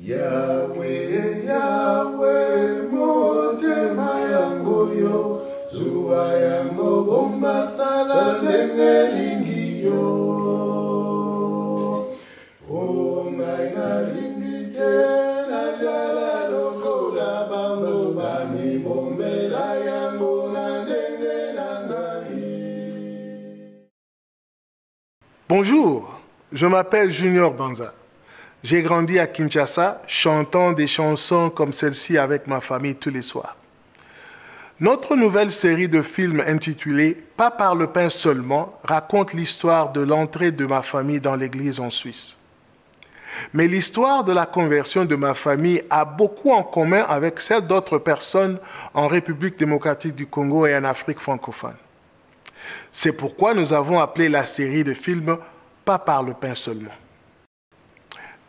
Yahweh, Yahweh, motema yango yo, zuwa yango bomba sala ndenge lingi yo. Oh ngai nalingi te, nazala lokola bango bani bombela yango na ndenge na ngai. Bonjour, je m'appelle Junior Banza. J'ai grandi à Kinshasa, chantant des chansons comme celle-ci avec ma famille tous les soirs. Notre nouvelle série de films intitulée « Pas par le pain seulement » raconte l'histoire de l'entrée de ma famille dans l'église en Suisse. Mais l'histoire de la conversion de ma famille a beaucoup en commun avec celle d'autres personnes en République démocratique du Congo et en Afrique francophone. C'est pourquoi nous avons appelé la série de films « Pas par le pain seulement ».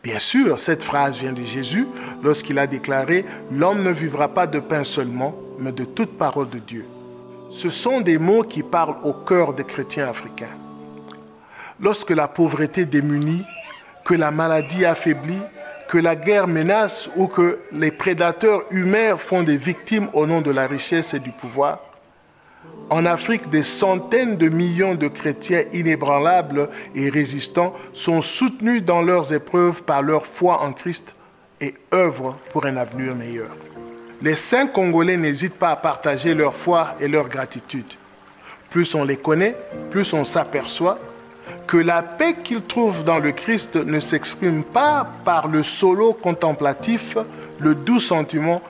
Bien sûr, cette phrase vient de Jésus lorsqu'il a déclaré « L'homme ne vivra pas de pain seulement, mais de toute parole de Dieu ». Ce sont des mots qui parlent au cœur des chrétiens africains. Lorsque la pauvreté démunit, que la maladie affaiblit, que la guerre menace ou que les prédateurs humains font des victimes au nom de la richesse et du pouvoir, en Afrique, des centaines de millions de chrétiens inébranlables et résistants sont soutenus dans leurs épreuves par leur foi en Christ et œuvrent pour un avenir meilleur. Les saints congolais n'hésitent pas à partager leur foi et leur gratitude. Plus on les connaît, plus on s'aperçoit que la paix qu'ils trouvent dans le Christ ne s'exprime pas par le solo contemplatif, le doux sentiment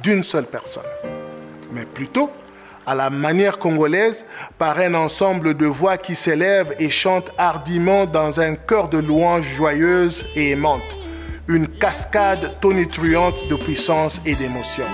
d'une seule personne, mais plutôt à la manière congolaise, par un ensemble de voix qui s'élèvent et chantent hardiment dans un chœur de louanges joyeuses et aimantes, une cascade tonitruante de puissance et d'émotion.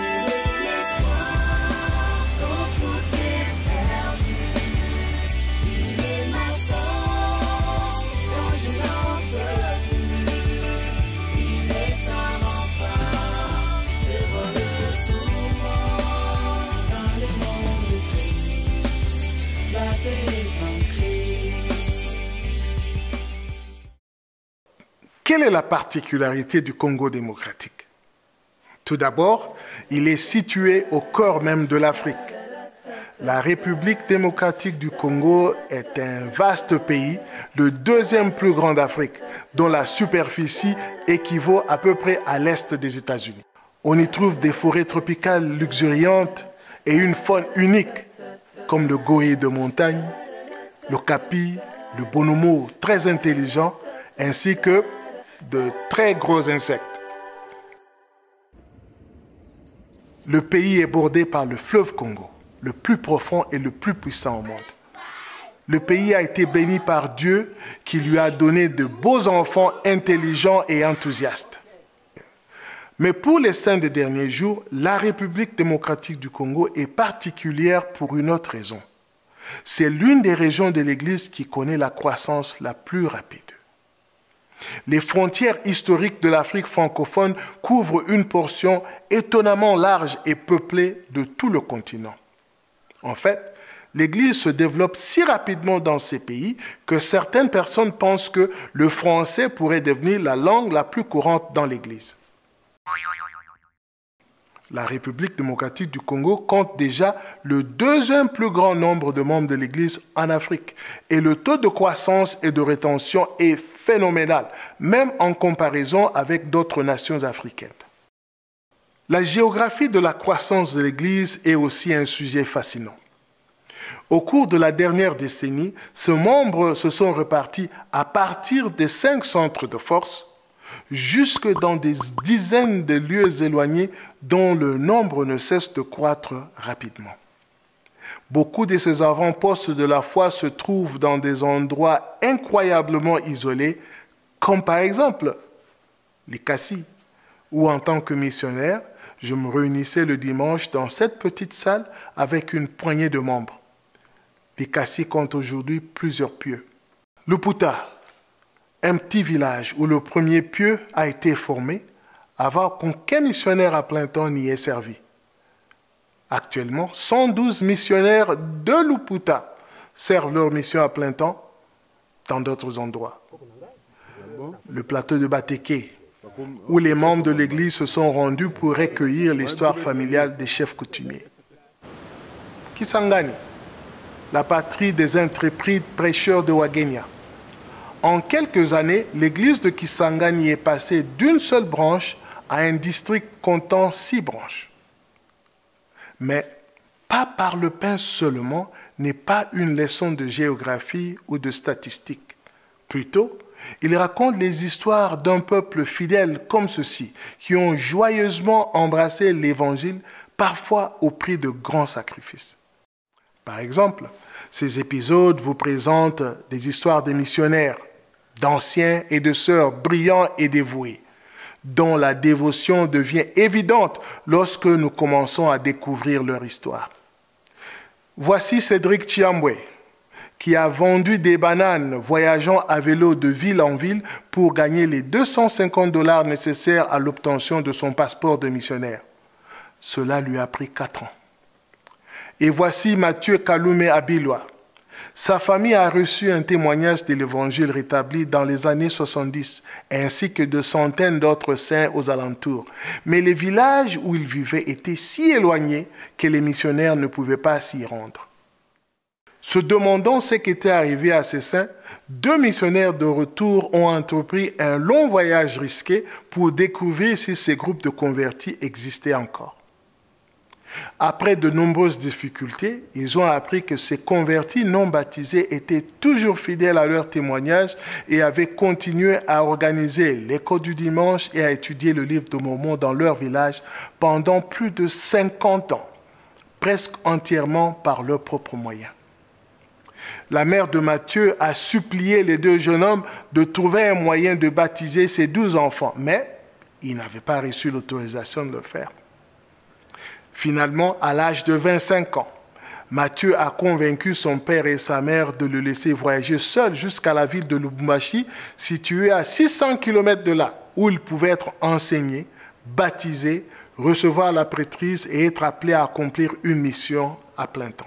Quelle est la particularité du Congo démocratique? Tout d'abord, il est situé au cœur même de l'Afrique. La République démocratique du Congo est un vaste pays, le deuxième plus grand d'Afrique, dont la superficie équivaut à peu près à l'est des États-Unis. On y trouve des forêts tropicales luxuriantes et une faune unique, comme le goéland de montagne, le kapi, le bonomo très intelligent, ainsi que de très gros insectes. Le pays est bordé par le fleuve Congo, le plus profond et le plus puissant au monde. Le pays a été béni par Dieu qui lui a donné de beaux enfants intelligents et enthousiastes. Mais pour les saints des derniers jours, la République démocratique du Congo est particulière pour une autre raison. C'est l'une des régions de l'Église qui connaît la croissance la plus rapide. Les frontières historiques de l'Afrique francophone couvrent une portion étonnamment large et peuplée de tout le continent. En fait, l'Église se développe si rapidement dans ces pays que certaines personnes pensent que le français pourrait devenir la langue la plus courante dans l'Église. La République démocratique du Congo compte déjà le deuxième plus grand nombre de membres de l'Église en Afrique. Et le taux de croissance et de rétention est phénoménal, même en comparaison avec d'autres nations africaines. La géographie de la croissance de l'Église est aussi un sujet fascinant. Au cours de la dernière décennie, ces membres se sont répartis à partir des 5 centres de force, jusque dans des dizaines de lieux éloignés dont le nombre ne cesse de croître rapidement. Beaucoup de ces avant-postes de la foi se trouvent dans des endroits incroyablement isolés, comme par exemple les Kassi, où en tant que missionnaire, je me réunissais le dimanche dans cette petite salle avec une poignée de membres. Les Kassi comptent aujourd'hui plusieurs pieux. Luputa, un petit village où le premier pieu a été formé avant qu'aucun missionnaire à plein temps n'y ait servi. Actuellement, 112 missionnaires de Luputa servent leur mission à plein temps dans d'autres endroits. Le plateau de Bateke, où les membres de l'église se sont rendus pour recueillir l'histoire familiale des chefs coutumiers. Kisangani, la patrie des intrépides prêcheurs de Wagenia. En quelques années, l'église de Kisangani est passée d'une seule branche à un district comptant 6 branches. Mais pas par le pain seulement n'est pas une leçon de géographie ou de statistique. Plutôt, il raconte les histoires d'un peuple fidèle comme ceux-ci, qui ont joyeusement embrassé l'Évangile, parfois au prix de grands sacrifices. Par exemple, ces épisodes vous présentent des histoires de missionnaires, d'anciens et de sœurs brillants et dévoués, dont la dévotion devient évidente lorsque nous commençons à découvrir leur histoire. Voici Cédric Chiambwe, qui a vendu des bananes voyageant à vélo de ville en ville pour gagner les $250 nécessaires à l'obtention de son passeport de missionnaire. Cela lui a pris 4 ans. Et voici Mathieu Kaloumé Abiloua. Sa famille a reçu un témoignage de l'Évangile rétabli dans les années 70, ainsi que de centaines d'autres saints aux alentours. Mais les villages où ils vivaient étaient si éloignés que les missionnaires ne pouvaient pas s'y rendre. Se demandant ce qui était arrivé à ces saints, 2 missionnaires de retour ont entrepris un long voyage risqué pour découvrir si ces groupes de convertis existaient encore. Après de nombreuses difficultés, ils ont appris que ces convertis non baptisés étaient toujours fidèles à leur témoignage et avaient continué à organiser l'école du dimanche et à étudier le livre de Mormon dans leur village pendant plus de 50 ans, presque entièrement par leurs propres moyens. La mère de Matthieu a supplié les 2 jeunes hommes de trouver un moyen de baptiser ses 12 enfants, mais ils n'avaient pas reçu l'autorisation de le faire. Finalement, à l'âge de 25 ans, Matthieu a convaincu son père et sa mère de le laisser voyager seul jusqu'à la ville de Lubumbashi, située à 600 km de là, où il pouvait être enseigné, baptisé, recevoir la prêtrise et être appelé à accomplir une mission à plein temps.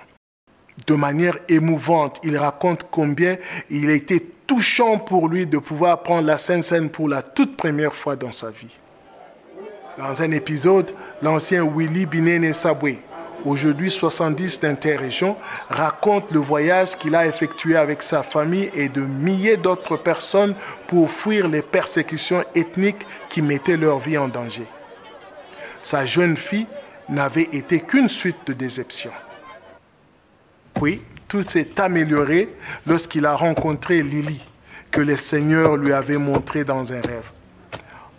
De manière émouvante, il raconte combien il a été touchant pour lui de pouvoir prendre la Sainte Seine pour la toute première fois dans sa vie. Dans un épisode, l'ancien Willy Binene Sabwe, aujourd'hui 70 d'Interrégion, raconte le voyage qu'il a effectué avec sa famille et de milliers d'autres personnes pour fuir les persécutions ethniques qui mettaient leur vie en danger. Sa jeune fille n'avait été qu'une suite de déceptions. Puis, tout s'est amélioré lorsqu'il a rencontré Lily, que le Seigneur lui avait montré dans un rêve.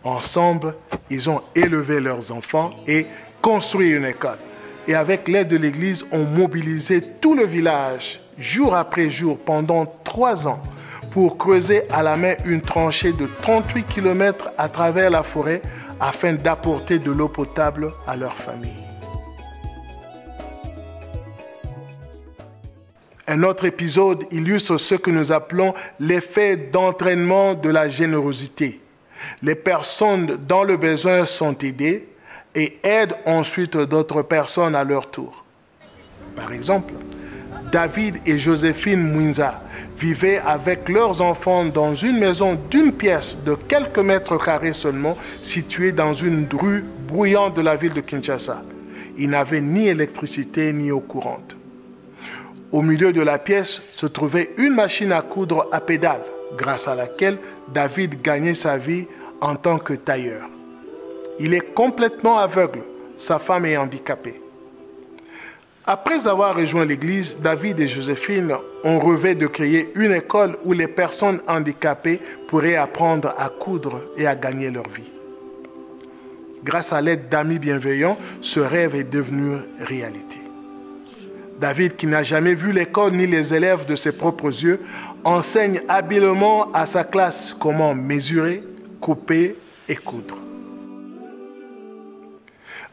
Ensemble, ils ont élevé leurs enfants et construit une école. Et avec l'aide de l'Église, ont mobilisé tout le village, jour après jour, pendant 3 ans, pour creuser à la main une tranchée de 38 km à travers la forêt afin d'apporter de l'eau potable à leur famille. Un autre épisode illustre ce que nous appelons l'effet d'entraînement de la générosité. Les personnes dans le besoin sont aidées et aident ensuite d'autres personnes à leur tour. Par exemple, David et Joséphine Mwinza vivaient avec leurs enfants dans une maison d'une pièce de quelques mètres carrés seulement, située dans une rue bruyante de la ville de Kinshasa. Ils n'avaient ni électricité ni eau courante. Au milieu de la pièce se trouvait une machine à coudre à pédales, grâce à laquelle David gagnait sa vie en tant que tailleur. Il est complètement aveugle, sa femme est handicapée. Après avoir rejoint l'église, David et Joséphine ont rêvé de créer une école où les personnes handicapées pourraient apprendre à coudre et à gagner leur vie. Grâce à l'aide d'amis bienveillants, ce rêve est devenu réalité. David, qui n'a jamais vu l'école ni les élèves de ses propres yeux, enseigne habilement à sa classe comment mesurer, couper et coudre.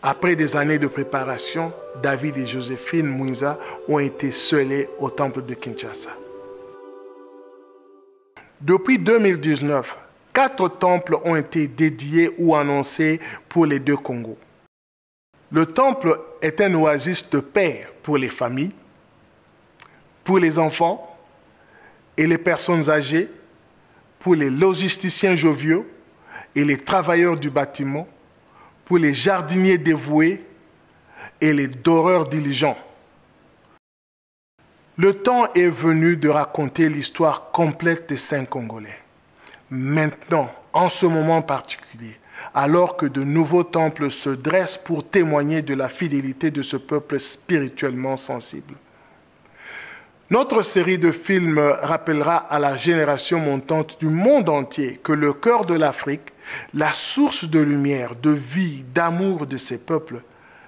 Après des années de préparation, David et Joséphine Mwinza ont été scellés au temple de Kinshasa. Depuis 2019, 4 temples ont été dédiés ou annoncés pour les 2 Congos. Le temple est un oasis de paix pour les familles, pour les enfants et les personnes âgées, pour les logisticiens joviaux et les travailleurs du bâtiment, pour les jardiniers dévoués et les doreurs diligents. Le temps est venu de raconter l'histoire complète des saints congolais. Maintenant, en ce moment particulier, alors que de nouveaux temples se dressent pour témoigner de la fidélité de ce peuple spirituellement sensible. Notre série de films rappellera à la génération montante du monde entier que le cœur de l'Afrique, la source de lumière, de vie, d'amour de ces peuples,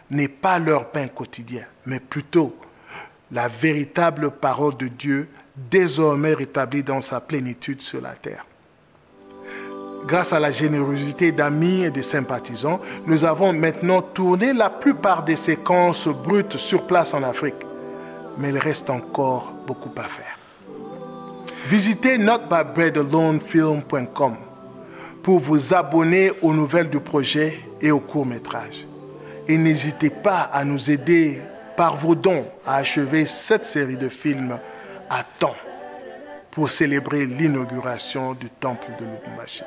n'est pas leur pain quotidien, mais plutôt la véritable parole de Dieu, désormais rétablie dans sa plénitude sur la terre. Grâce à la générosité d'amis et de sympathisants, nous avons maintenant tourné la plupart des séquences brutes sur place en Afrique. Mais il reste encore beaucoup à faire. Visitez notbybreadalonefilm.com pour vous abonner aux nouvelles du projet et aux courts-métrages. Et n'hésitez pas à nous aider par vos dons à achever cette série de films à temps pour célébrer l'inauguration du temple de Lubumbashi.